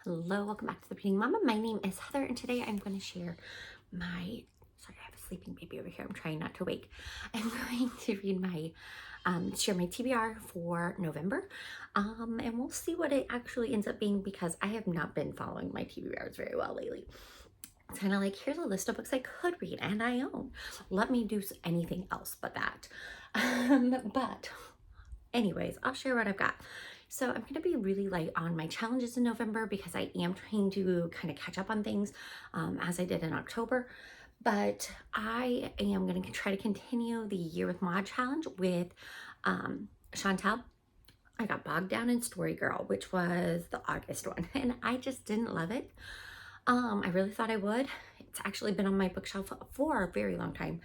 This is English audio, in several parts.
Hello, welcome back to the Reading Mama. My name is Heather, and today I'm going to share sorry, I have a sleeping baby over here. I'm trying not to wake. I'm going to read share my TBR for November, and we'll see what it actually ends up being because I have not been following my TBRs very well lately. It's kind of like, here's a list of books I could read and I own. Let me do anything else but that. But anyways, I'll share what I've got. So I'm going to be really light on my challenges in November because I am trying to kind of catch up on things as I did in October. But I am going to try to continue the Year with Maud challenge with Chantel. I got bogged down in Story Girl, which was the August one, and I just didn't love it. I really thought I would. It's actually been on my bookshelf for a very long time.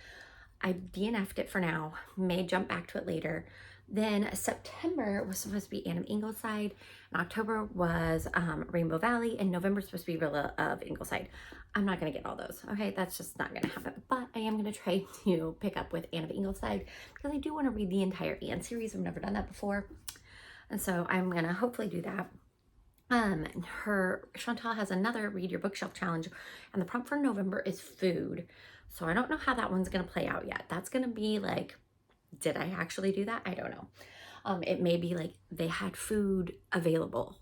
I DNF'd it for now, may jump back to it later. Then September was supposed to be Anne of Ingleside, and October was Rainbow Valley, and November is supposed to be Rilla of Ingleside. I'm not going to get all those, okay? That's just not going to happen. But I am going to try to pick up with Anne of Ingleside because I do want to read the entire Anne series. I've never done that before. And so I'm going to hopefully do that. Chantal has another Read Your Bookshelf challenge, and the prompt for November is food. So I don't know how that one's going to play out yet. That's going to be like, did I actually do that? I don't know. It may be like they had food available.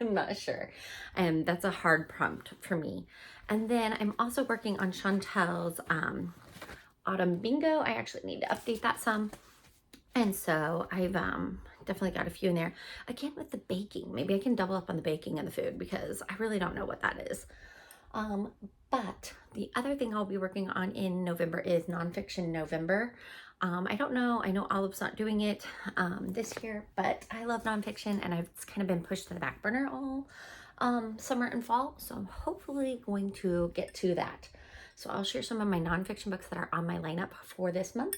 I'm not sure. And that's a hard prompt for me. And then I'm also working on Chantel's Autumn Bingo. I actually need to update that some. And so I've definitely got a few in there. Again, with the baking, maybe I can double up on the baking and the food because I really don't know what that is. But the other thing I'll be working on in November is Nonfiction November. I don't know. I know Olive's not doing it this year, but I love nonfiction, and it's kind of been pushed to the back burner all summer and fall. So I'm hopefully going to get to that. So I'll share some of my nonfiction books that are on my lineup for this month.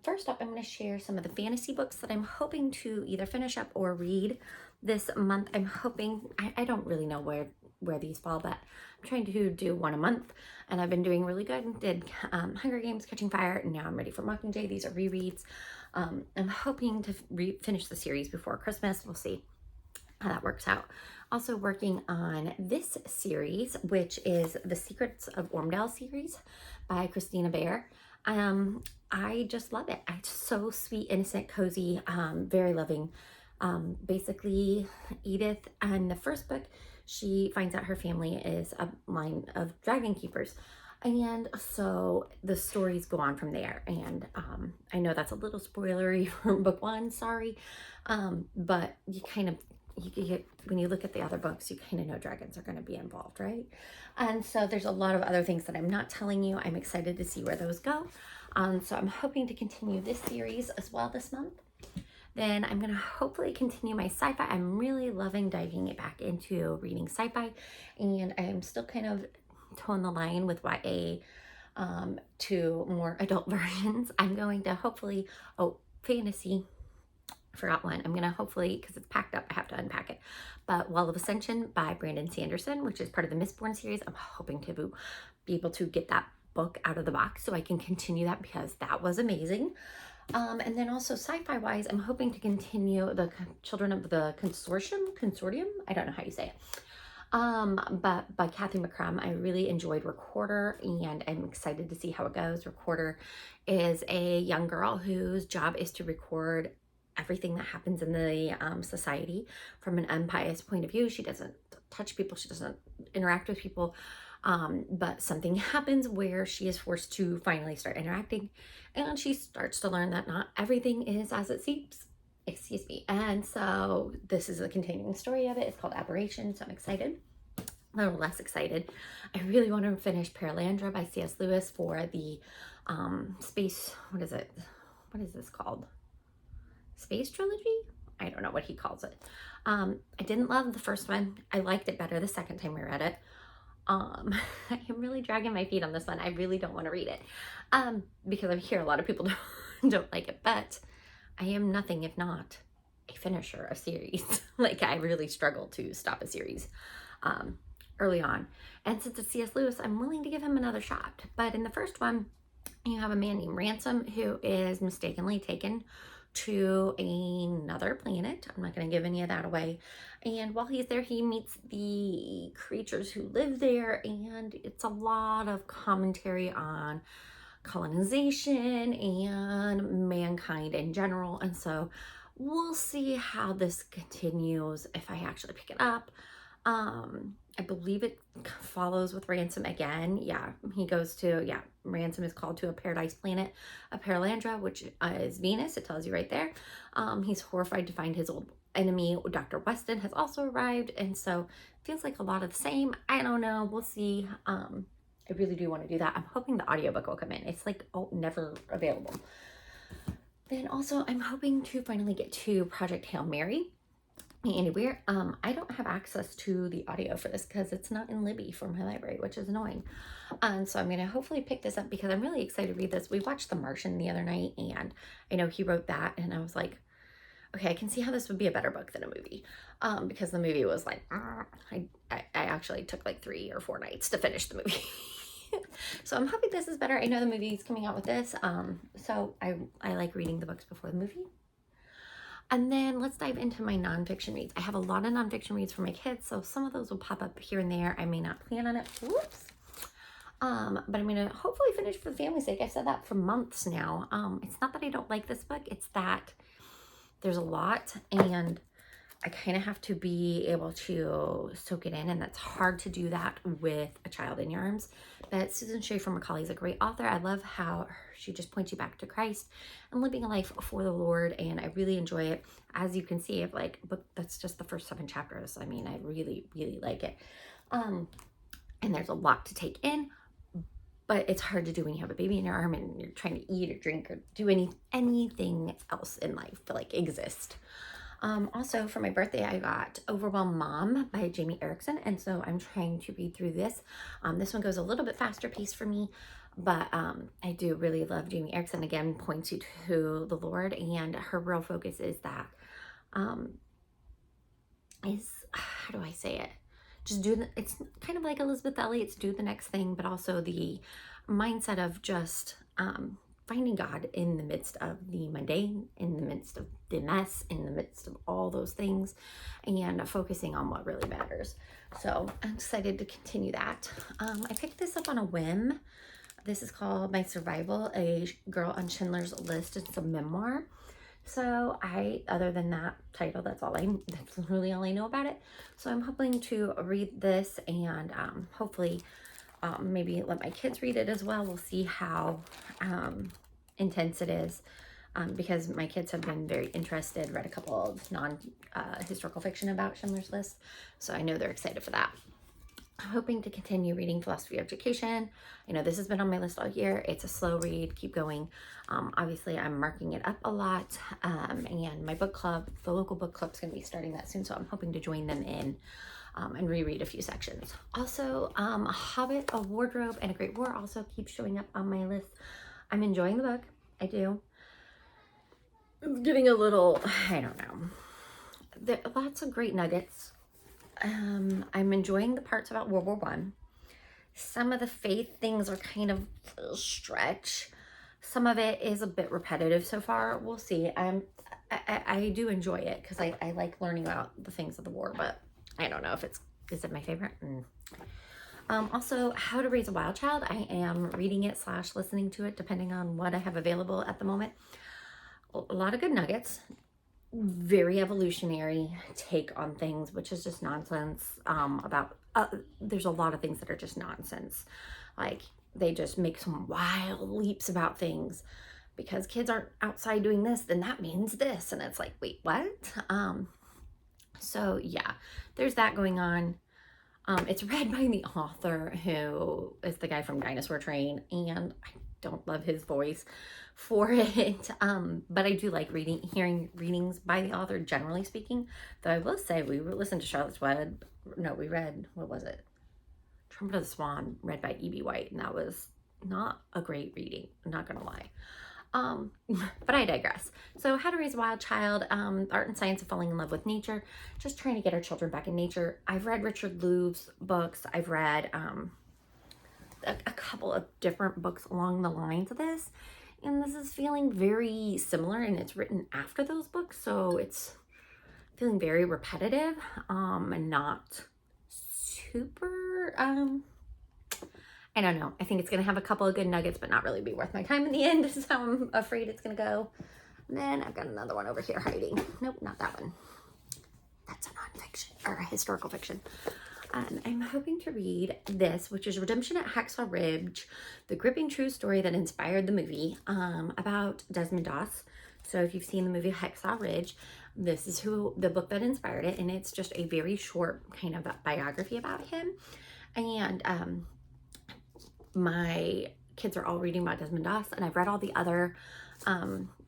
First up, I'm going to share some of the fantasy books that I'm hoping to either finish up or read this month. I'm hoping, I don't really know where these fall, but I'm trying to do one a month, and I've been doing really good. Did Hunger Games, Catching Fire, and now I'm ready for Mockingjay. These are rereads. I'm hoping to finish the series before Christmas. We'll see how that works out. Also working on this series, which is the Secrets of Ormdale series by Christina Bear. I just love it. It's so sweet, innocent, cozy, very loving. Basically, Edith, in the first book, she finds out her family is a line of dragon keepers. And so the stories go on from there. And I know that's a little spoilery for book one, sorry. But you kind of, when you look at the other books, you kind of know dragons are going to be involved, right? And so there's a lot of other things that I'm not telling you. I'm excited to see where those go. So I'm hoping to continue this series as well this month. Then I'm going to hopefully continue my sci-fi. I'm really loving diving it back into reading sci-fi, and I'm still kind of toeing the line with YA to more adult versions. I'm going to hopefully, fantasy, forgot one. I'm going to hopefully, because it's packed up, I have to unpack it. But Wall of Ascension by Brandon Sanderson, which is part of the Mistborn series. I'm hoping to be able to get that book out of the box so I can continue that because that was amazing. And then also sci-fi wise, I'm hoping to continue the Children of the Consortium. I don't know how you say it. But by Kathy McCrum. I really enjoyed Recorder, and I'm excited to see how it goes. Recorder is a young girl whose job is to record everything that happens in the society from an unbiased point of view. She doesn't touch people. She doesn't interact with people. But something happens where she is forced to finally start interacting, and she starts to learn that not everything is as it seems. Excuse me. And so this is a continuing story of it. It's called Aberration, so I'm excited. A little less excited. I really want to finish Paralandra by C.S. Lewis for the space, what is it? What is this called? Space trilogy? I don't know what he calls it. I didn't love the first one. I liked it better the second time I read it. I am really dragging my feet on this one. I really don't want to read it because I hear a lot of people don't like it, but I am nothing if not a finisher of series. Like, I really struggle to stop a series early on. And since it's C.S. Lewis, I'm willing to give him another shot. But in the first one, you have a man named Ransom who is mistakenly taken to another planet. I'm not going to give any of that away. And while he's there, he meets the creatures who live there, and it's a lot of commentary on colonization and mankind in general. And so we'll see how this continues if I actually pick it up. I believe it follows with Ransom again. Yeah, he goes to, yeah, Ransom is called to a paradise planet, a Paralandra, which is Venus. It tells you right there. He's horrified to find his old enemy, Dr. Weston, has also arrived. And so it feels like a lot of the same. I don't know. We'll see. I really do want to do that. I'm hoping the audiobook will come in. It's like, oh, never available. Then also, I'm hoping to finally get to Project Hail Mary. Anywhere. I don't have access to the audio for this because it's not in Libby for my library, which is annoying. And so I'm going to hopefully pick this up because I'm really excited to read this. We watched The Martian the other night, and I know he wrote that, and I was like, okay, I can see how this would be a better book than a movie. Because the movie was like, I actually took like 3 or 4 nights to finish the movie. So I'm hoping this is better. I know the movie's coming out with this. So I like reading the books before the movie. And then let's dive into my nonfiction reads. I have a lot of nonfiction reads for my kids, so some of those will pop up here and there. I may not plan on it. Whoops. But I'm going to hopefully finish for the family's sake. I've said that for months now. It's not that I don't like this book. It's that there's a lot, and I kind of have to be able to soak it in, and that's hard to do that with a child in your arms. But Susan Schaefer Macaulay is a great author. I love how she just points you back to Christ and living a life for the Lord, and I really enjoy it. As you can see, I've like, but that's just the first 7 chapters. I mean, I really, really like it. And there's a lot to take in, but it's hard to do when you have a baby in your arm and you're trying to eat or drink or do anything else in life to like exist. Also for my birthday, I got Overwhelmed Mom by Jamie Erickson. And so I'm trying to read through this. This one goes a little bit faster pace for me, but I do really love Jamie Erickson. Again, points you to the Lord, and her real focus is that, how do I say it? Just it's kind of like Elizabeth Elliott's Do the Next Thing, but also the mindset of just, finding God in the midst of the mundane, in the midst of the mess, in the midst of all those things, and focusing on what really matters. So I'm excited to continue that. I picked this up on a whim. This is called My Survival, A Girl on Schindler's List. It's a memoir. So other than that title, that's really all I know about it. So I'm hoping to read this and hopefully maybe let my kids read it as well. We'll see how intense it is, because my kids have been very interested, read a couple of non-historical fiction about Schindler's List, so I know they're excited for that. I'm hoping to continue reading Philosophy of Education. I know this has been on my list all year. It's a slow read, keep going. Obviously I'm marking it up a lot, and my book club, the local book club, is going to be starting that soon, so I'm hoping to join them in and reread a few sections. Also, A Hobbit, A Wardrobe, and A Great War also keeps showing up on my list. I'm enjoying the book. I do. It's getting a little, I don't know. There are lots of great nuggets. I'm enjoying the parts about World War One. Some of the faith things are kind of a stretch. Some of it is a bit repetitive so far. We'll see. I do enjoy it because I like learning about the things of the war, but I don't know if is it my favorite? Also, How to Raise a Wild Child. I am reading it / listening to it, depending on what I have available at the moment. A lot of good nuggets. Very evolutionary take on things, which is just nonsense. There's a lot of things that are just nonsense. Like, they just make some wild leaps about things. Because kids aren't outside doing this, then that means this. And it's like, wait, what? So yeah, there's that going on. It's read by the author, who is the guy from Dinosaur Train, and I don't love his voice for it. But I do like hearing readings by the author, generally speaking. Though I will say, we listened to Charlotte's Web. No, we read, what was it? Trumpet of the Swan, read by E.B. White, and that was not a great reading, I'm not gonna lie. But I digress. So How to Raise a Wild Child, Art and Science of Falling in Love with Nature, just trying to get our children back in nature. I've read Richard Lou's books. I've read a couple of different books along the lines of this, And this is feeling very similar, and it's written after those books, so it's feeling very repetitive, and not super, I don't know. I think it's going to have a couple of good nuggets, but not really be worth my time in the end, so I'm afraid it's going to go. And then I've got another one over here hiding. Nope, not that one. That's a nonfiction, or a historical fiction. I'm hoping to read this, which is Redemption at Hacksaw Ridge, the gripping true story that inspired the movie, about Desmond Doss. So if you've seen the movie Hacksaw Ridge, this is the book that inspired it, and it's just a very short kind of biography about him. And my kids are all reading about Desmond Doss, and I've read all the other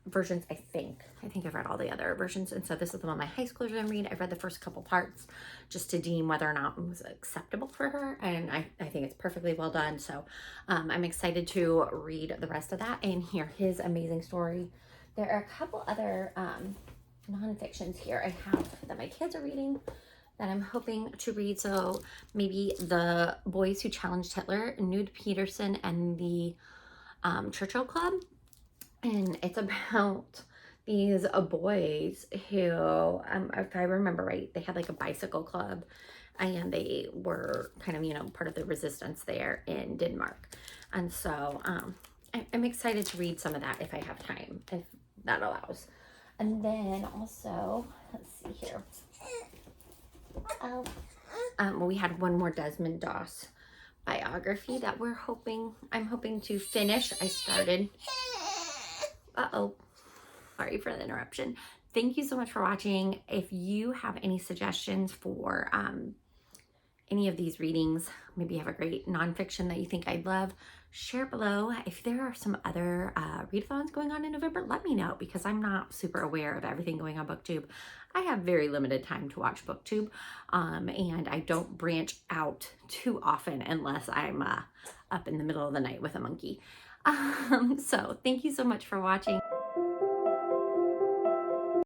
versions. I think I've read all the other versions, and so this is the one my high schoolers are gonna read. I've read the first couple parts just to deem whether or not it was acceptable for her, and I think it's perfectly well done. So I'm excited to read the rest of that and hear his amazing story. There are a couple other nonfictions here I have that my kids are reading that I'm hoping to read. So maybe The Boys Who Challenged Hitler, Nude Peterson and the Churchill Club. And it's about these boys who, if I remember right, they had like a bicycle club, and they were kind of, you know, part of the resistance there in Denmark. And so I'm excited to read some of that if I have time, if that allows. And then also, let's see here. We had one more Desmond Doss biography that I'm hoping to finish. I started. Sorry for the interruption. Thank you so much for watching. If you have any suggestions for any of these readings, maybe you have a great nonfiction that you think I'd love, share below. If there are some other readathons going on in November, let me know, because I'm not super aware of everything going on BookTube. I have very limited time to watch BookTube, and I don't branch out too often unless I'm up in the middle of the night with a monkey. So thank you so much for watching.